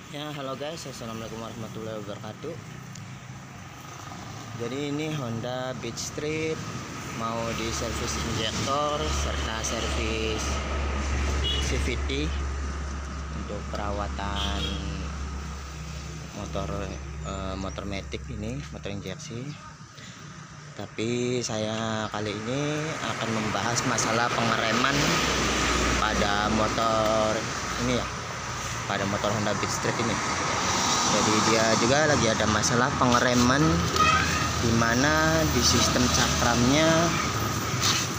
Ya, halo guys, assalamualaikum warahmatullahi wabarakatuh. Jadi ini Honda Beat Street mau di servis injektor serta servis CVT untuk perawatan motor matic ini, motor injeksi. Tapi saya kali ini akan membahas masalah pengereman pada motor ini ya, pada motor Honda Beat Street ini. Jadi dia juga lagi ada masalah pengereman, dimana di sistem cakramnya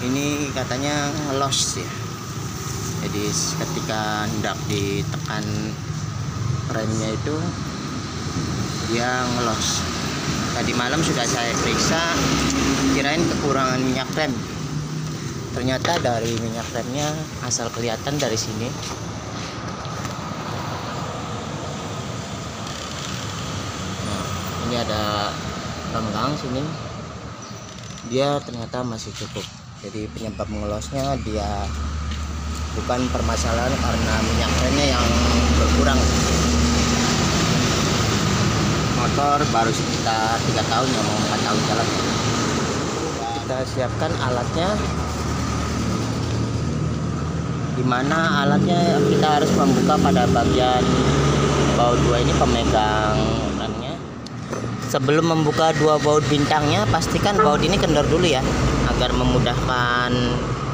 ini katanya loss ya. Jadi ketika hendak ditekan remnya itu dia ngelos. Tadi malam sudah saya periksa, kirain kekurangan minyak rem. Ternyata dari minyak remnya asal kelihatan dari sini. Ini ada renggang sini, dia ternyata masih cukup. Jadi penyebab ngelosnya dia bukan permasalahan karena minyak remnya yang berkurang. Motor baru sekitar 3 tahun ya, mau 4 tahun jalan. Kita siapkan alatnya, dimana alatnya kita harus membuka pada bagian baut 2 ini, pemegang remnya. Sebelum membuka dua baut bintangnya, pastikan baut ini kendor dulu ya, agar memudahkan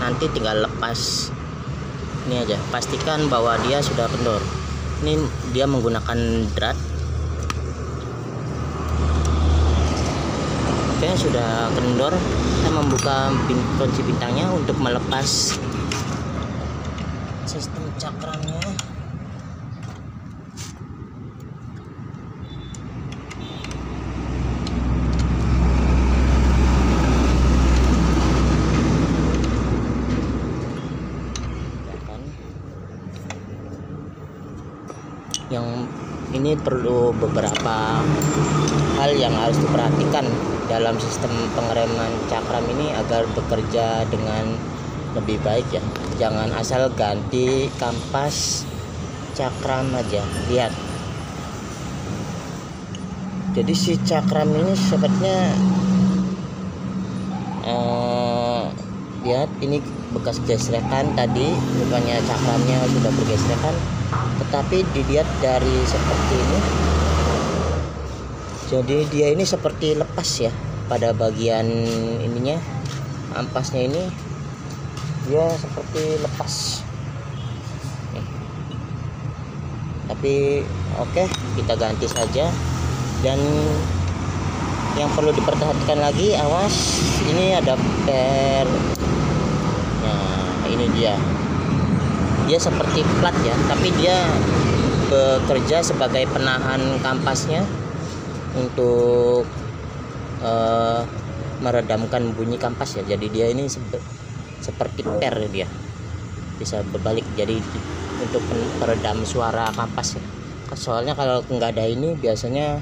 nanti tinggal lepas. Ini aja, pastikan bahwa dia sudah kendor. Ini dia menggunakan drat. Oke, sudah kendor. Saya membuka kunci bintangnya untuk melepas sistem cakramnya. Yang ini perlu beberapa hal yang harus diperhatikan dalam sistem pengereman cakram ini agar bekerja dengan lebih baik ya. Jangan asal ganti kampas cakram aja. Lihat, jadi si cakram ini sepertinya lihat, ini bekas gesrekan tadi, bukannya cakramnya sudah bergesrekan, tetapi dilihat dari seperti ini, jadi dia ini seperti lepas ya pada bagian ininya, ampasnya ini dia seperti lepas nih. Tapi oke, kita ganti saja. Dan yang perlu diperhatikan lagi, awas, ini ada per. Nah, ini dia seperti plat ya, tapi dia bekerja sebagai penahan kampasnya untuk meredamkan bunyi kampas ya. Jadi dia ini seperti per, dia bisa berbalik jadi untuk peredam suara kampas ya. Soalnya kalau nggak ada ini, biasanya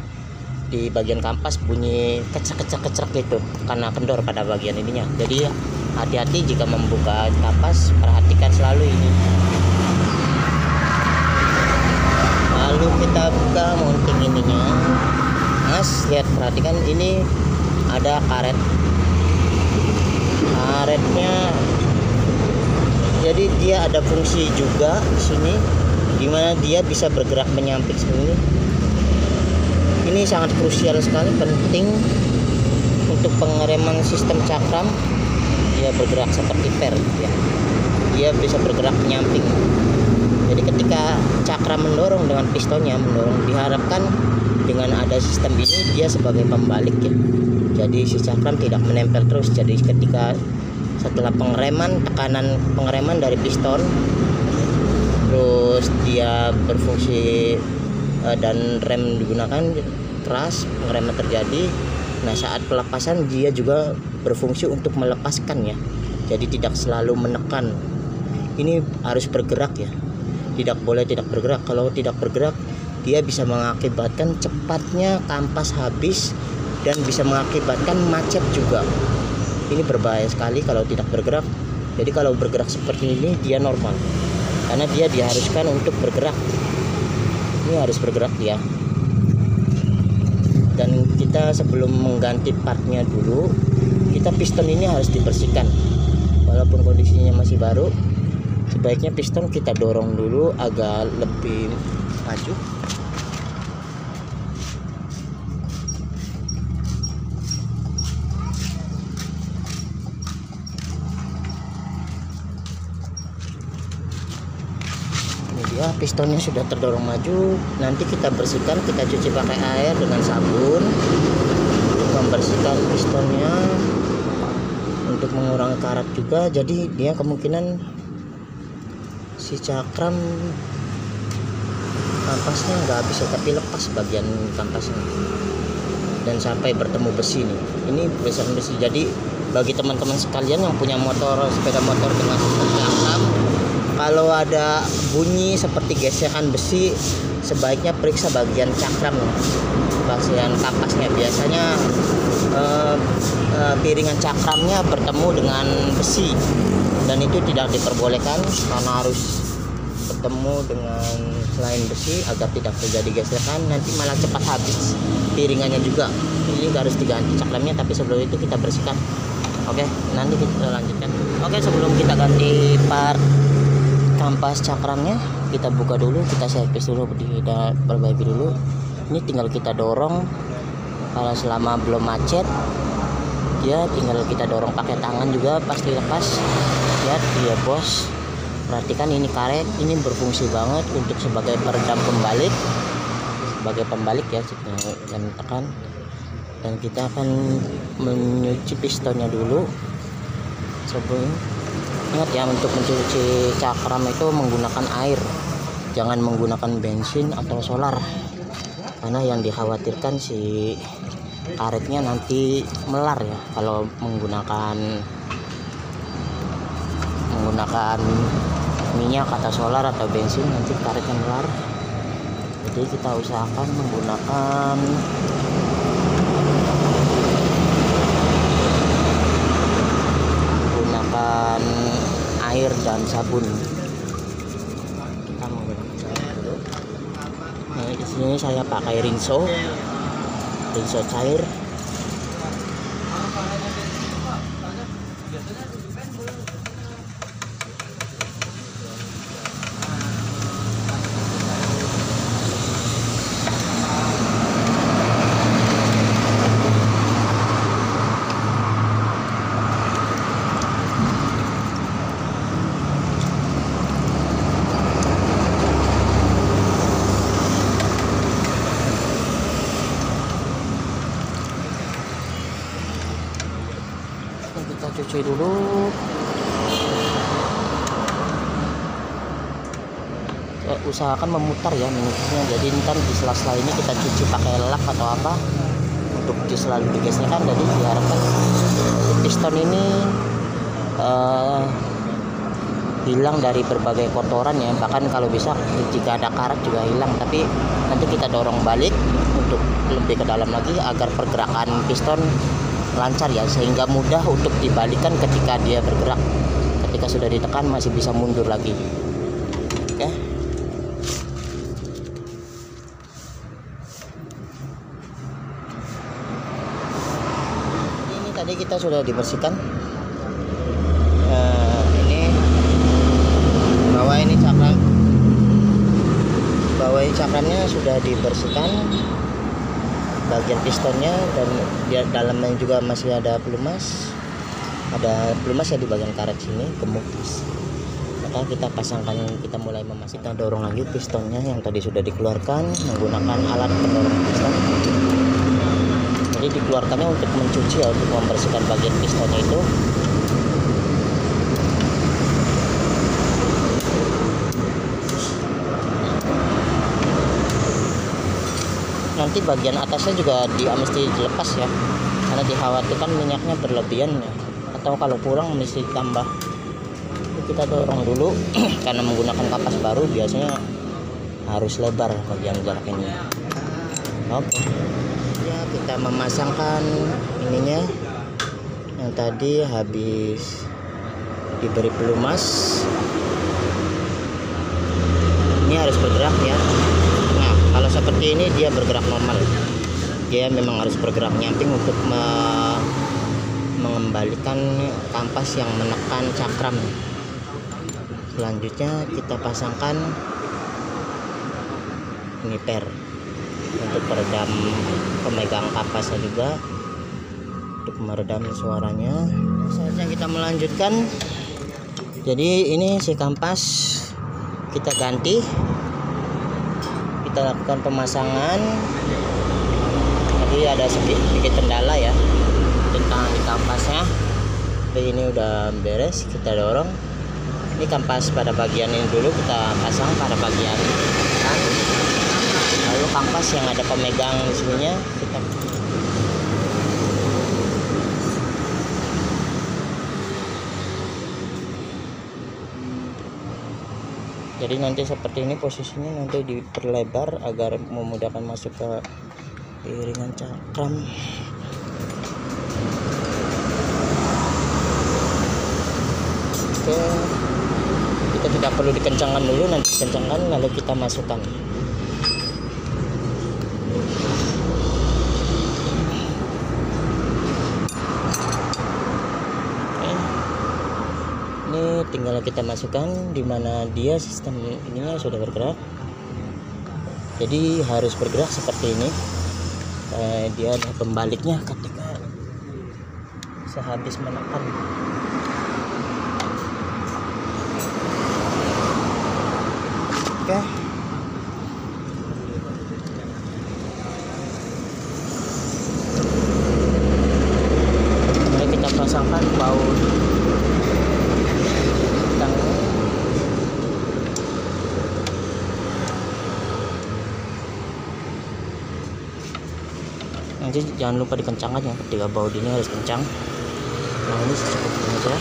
di bagian kampas bunyi kecek gitu karena kendor pada bagian ininya. Jadi hati-hati jika membuka kampas, perhatikan selalu ini. Lalu kita buka mounting ininya. Mas, lihat, perhatikan ini ada karetnya. Jadi dia ada fungsi juga di sini, dimana dia bisa bergerak menyamping sini. Ini sangat krusial sekali, penting untuk pengereman sistem cakram. Dia bergerak seperti per ya. Dia bisa bergerak menyamping. Jadi ketika cakram mendorong dengan pistonnya mendorong, diharapkan dengan ada sistem ini dia sebagai pembalik ya. Jadi si cakram tidak menempel terus. Jadi ketika setelah pengereman, tekanan pengereman dari piston, terus dia berfungsi dan rem digunakan keras, pengereman terjadi. Nah, saat pelepasan dia juga berfungsi untuk melepaskan ya. Jadi tidak selalu menekan. Ini harus bergerak ya. Tidak boleh tidak bergerak. Kalau tidak bergerak, dia bisa mengakibatkan cepatnya kampas habis dan bisa mengakibatkan macet juga. Ini berbahaya sekali kalau tidak bergerak. Jadi kalau bergerak seperti ini dia normal, karena dia diharuskan untuk bergerak. ini harus bergerak dia. Dan kita sebelum mengganti partnya dulu, kita piston ini harus dibersihkan. Walaupun kondisinya masih baru, sebaiknya piston kita dorong dulu agak lebih maju. Ya, pistonnya sudah terdorong maju. Nanti kita bersihkan, kita cuci pakai air dengan sabun untuk membersihkan pistonnya, untuk mengurangi karat juga. Jadi dia kemungkinan si cakram kampasnya nggak bisa, tapi lepas bagian kampasnya dan sampai bertemu besi nih. Ini besi. Jadi bagi teman-teman sekalian yang punya motor, sepeda motor dengan sistem cakram, kalau ada bunyi seperti gesekan besi, sebaiknya periksa bagian cakram, bagian kampasnya. Biasanya piringan cakramnya bertemu dengan besi, dan itu tidak diperbolehkan karena harus bertemu dengan selain besi agar tidak terjadi gesekan. Nanti malah cepat habis piringannya juga. Ini harus diganti cakramnya, tapi sebelum itu kita bersihkan. Oke, nanti kita lanjutkan. Oke, sebelum kita ganti part kampas cakramnya, kita buka dulu, kita servis dulu, kita perbaiki dulu. Ini tinggal kita dorong. Kalau selama belum macet, dia tinggal kita dorong pakai tangan juga, pasti lepas. Lihat dia bos, perhatikan ini karet, ini berfungsi banget untuk sebagai peredam pembalik, sebagai pembalik ya, dan tekan. Dan kita akan menyuci pistonnya dulu sebelum. Ingat ya, untuk mencuci cakram itu menggunakan air, jangan menggunakan bensin atau solar, karena yang dikhawatirkan si karetnya nanti melar ya. Kalau menggunakan minyak atau solar atau bensin, nanti karetnya melar. Jadi kita usahakan menggunakan air dan sabun. Kita menggunakan sabun dulu. Nah, di sini saya pakai rinso cair. Kita cuci dulu. Usahakan memutar ya minusnya, jadi ntar di sela-sela ini kita cuci pakai lap atau apa untuk selalu digesnya kan. Jadi diharapkan piston ini hilang dari berbagai kotoran ya, bahkan kalau bisa jika ada karat juga hilang. Tapi nanti kita dorong balik untuk lebih ke dalam lagi agar pergerakan piston lancar ya, sehingga mudah untuk dibalikan ketika dia bergerak. Ketika sudah ditekan masih bisa mundur lagi. Oke. Ini tadi kita sudah dibersihkan. Ini bawah ini cakramnya sudah dibersihkan, bagian pistonnya, dan di dalamnya juga masih ada pelumas ya di bagian karet sini, gemuk. Maka kita pasangkan, kita mulai memasang. Kita dorong lagi pistonnya yang tadi sudah dikeluarkan menggunakan alat pendorong piston. Jadi dikeluarkannya untuk mencuci ya, untuk membersihkan bagian pistonnya itu. Nanti bagian atasnya juga mesti dilepas ya, karena dikhawatirkan minyaknya berlebihan ya, atau kalau kurang mesti ditambah. Kita dorong dulu karena menggunakan kapas baru biasanya harus lebar bagian jarak ini. Oke ya, kita memasangkan ininya yang tadi habis diberi pelumas. Ini harus bergerak ya. Nah, seperti ini dia bergerak normal. Dia memang harus bergerak nyamping untuk mengembalikan kampas yang menekan cakram. Selanjutnya kita pasangkan ngiper untuk peredam pemegang kampasnya juga, untuk meredam suaranya. Saatnya kita melanjutkan. Jadi ini si kampas kita ganti, kita lakukan pemasangan. Tadi ada sedikit kendala ya tentang di kampasnya, tapi ini udah beres. Kita dorong ini kampas pada bagian ini dulu, kita pasang pada bagian kan, lalu kampas yang ada pemegang di sininya kita jadi nanti seperti ini posisinya, nanti diperlebar agar memudahkan masuk ke iringan cakram. Oke, kita tidak perlu dikencangkan dulu, nanti kencangkan lalu kita masukkan. Oke, ini tinggal kita masukkan, dimana dia sistem ininya sudah bergerak. Jadi harus bergerak seperti ini. Dia ada pembaliknya ketika sehabis menekan. Oke. Mari kita pasangkan baut tangga. Nanti jangan lupa dikencangkan ya, ketika baut ini harus kencang. Nah ini secukupnya aja.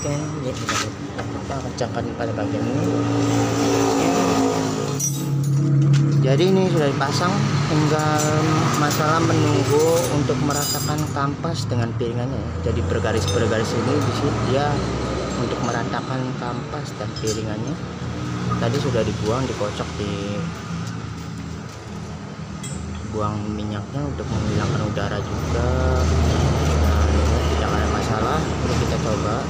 Oke, ya kita kencangkan pada bagian ini. Jadi ini sudah dipasang, tinggal masalah menunggu untuk meratakan kampas dengan piringannya. Jadi bergaris-bergaris ini di sini dia untuk meratakan kampas dan piringannya. Tadi sudah dibuang, dikocok, dibuang minyaknya untuk menghilangkan udara juga. Nah, ini tidak ada masalah. Ini kita coba.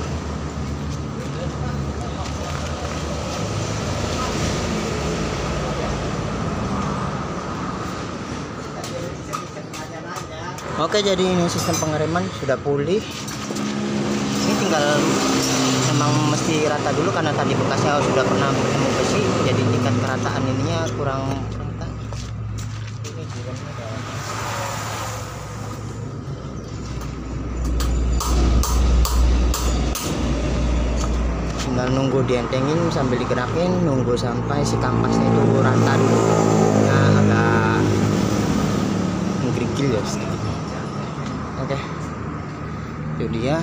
Oke, jadi ini sistem pengereman sudah pulih. Ini tinggal memang mesti rata dulu karena tadi bekasnya sudah pernah bertemu besi, jadi tingkat kerataan ininya kurang rata. Ini juga tinggal nunggu dientengin sambil digerakin, nunggu sampai si kampasnya itu rata dulu. Nah, agak menggigil ya sedikit. Oke, itu dia,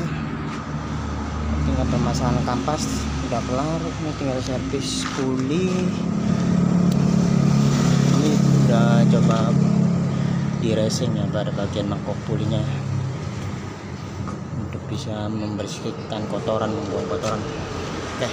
tinggal pemasangan kampas udah kelar. Ini tinggal servis puli. Ini udah coba di racing ya pada bagian mangkok pulinya untuk bisa membersihkan kotoran, membuang kotoran. Oke.